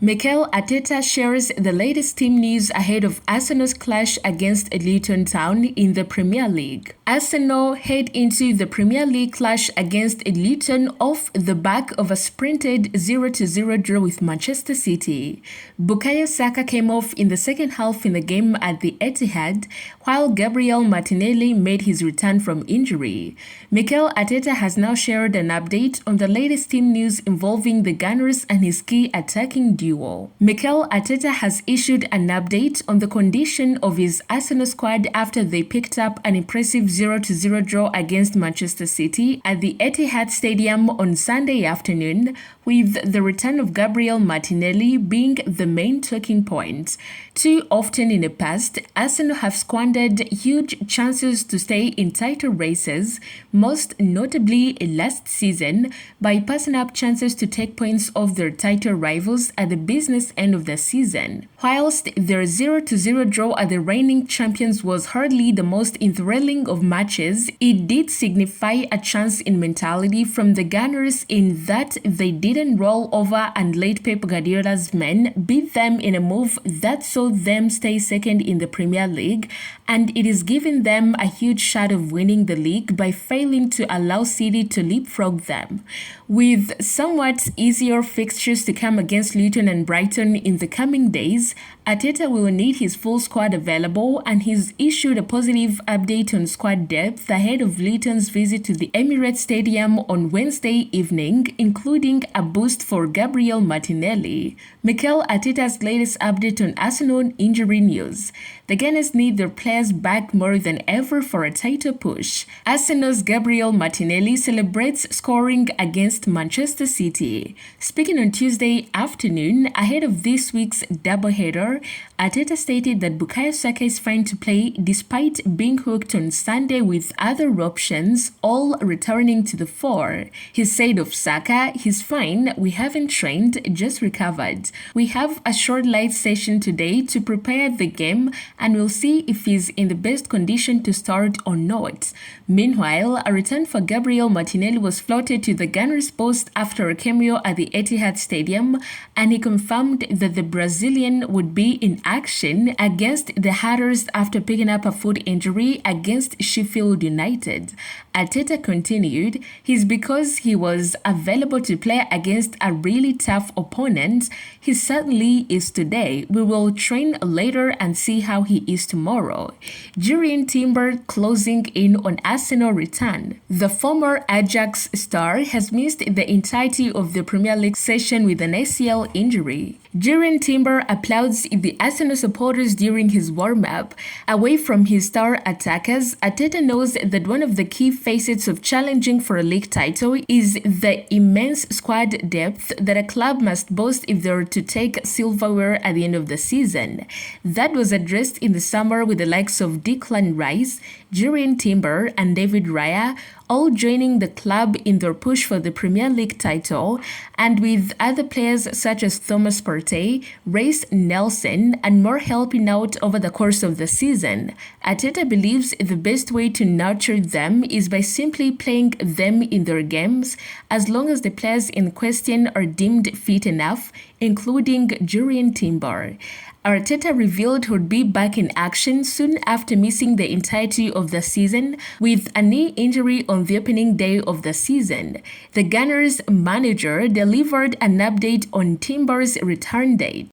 Mikel Arteta shares the latest team news ahead of Arsenal's clash against Luton Town in the Premier League. Arsenal head into the Premier League clash against Luton off the back of a sprinted 0-0 draw with Manchester City. Bukayo Saka came off in the second half in the game at the Etihad, while Gabriel Martinelli made his return from injury. Mikel Arteta has now shared an update on the latest team news involving the Gunners and his key attacking duo. Mikel Arteta has issued an update on the condition of his Arsenal squad after they picked up an impressive 0-0 draw against Manchester City at the Etihad Stadium on Sunday afternoon, with the return of Gabriel Martinelli being the main talking point. Too often in the past, Arsenal have squandered huge chances to stay in title races, most notably last season, by passing up chances to take points off their title rivals at the business end of the season. Whilst their 0-0 draw at the reigning champions was hardly the most enthralling of matches, it did signify a chance in mentality from the Gunners in that they didn't roll over and let Pep Guardiola's men beat them in a move that saw them stay second in the Premier League, and it is giving them a huge shot of winning the league by failing to allow City to leapfrog them. With somewhat easier fixtures to come against Luton and Brighton in the coming days, Arteta will need his full squad available, and he's issued a positive update on squad depth ahead of Luton's visit to the Emirates Stadium on Wednesday evening, including a boost for Gabriel Martinelli. Mikel Arteta's latest update on Arsenal injury news. The Gunners need their players back more than ever for a title push. Arsenal's Gabriel Martinelli celebrates scoring against Manchester City. Speaking on Tuesday afternoon ahead of this week's doubleheader, Arteta stated that Bukayo Saka is fine to play despite being hooked on Sunday with other options, all returning to the fore. He said of Saka, "He's fine, we haven't trained, just recovered. We have a short light session today to prepare the game and we'll see if he's in the best condition to start or not." Meanwhile, a return for Gabriel Martinelli was floated to the Gunners post after a cameo at the Etihad Stadium, and he confirmed that the Brazilian would be in action against the Hatters after picking up a foot injury against Sheffield United. Arteta continued, "He's because he was available to play against a really tough opponent. He certainly is today. We will train later and see how he is tomorrow." Jurrien Timber closing in on Arsenal return. The former Ajax star has missed the entirety of the Premier League session with an ACL injury. Jurrien Timber applauds the Arsenal supporters during his warm-up. Away from his star attackers, Arteta knows that one of the key facets of challenging for a league title is the immense squad depth that a club must boast if they were to take silverware at the end of the season. That was addressed in the summer with the likes of Declan Rice, Jurrien Timber, and David Raya all joining the club in their push for the Premier League title, and with other players such as Thomas Partey, Reiss Nelson, and more helping out over the course of the season. Arteta believes the best way to nurture them is by simply playing them in their games, as long as the players in question are deemed fit enough, including Jurrien Timber. Arteta revealed he would be back in action soon after missing the entirety of the season with a knee injury on the opening day of the season. The Gunners manager delivered an update on Timber's return date.